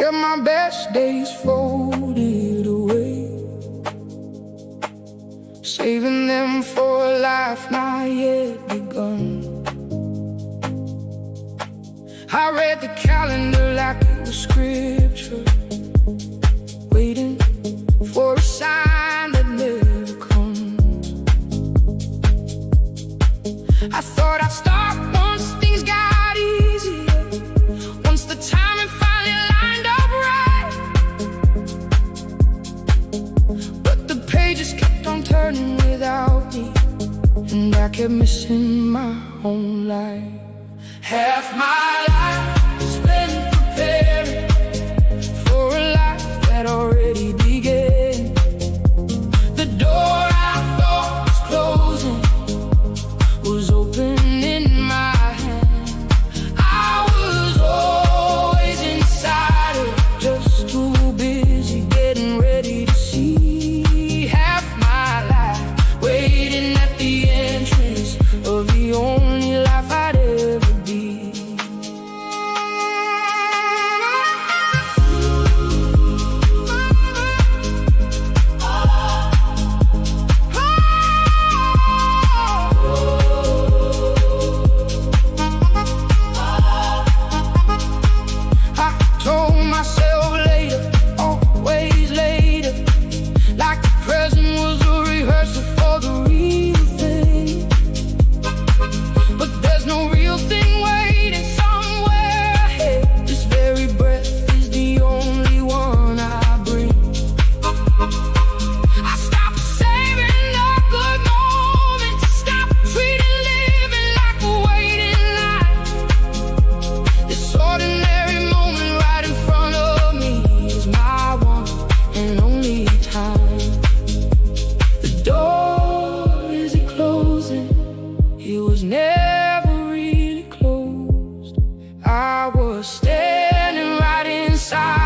Kept my best days folded away, saving them for a life not yet begun. I read the calendar like it was scripture, waiting for a sign that never comes. I thought I'd start once things got easier, once the timing finally lined up right. But the pages kept on turning without me, and I kept missing my own life. Half my life spent preparing for a life that already began. The door I thought was closing was open in my hand. I was always inside it, just too busy getting ready to see. Half my life waiting at the entrance of the only life I'd ever be. It was never really closed. I was standing right inside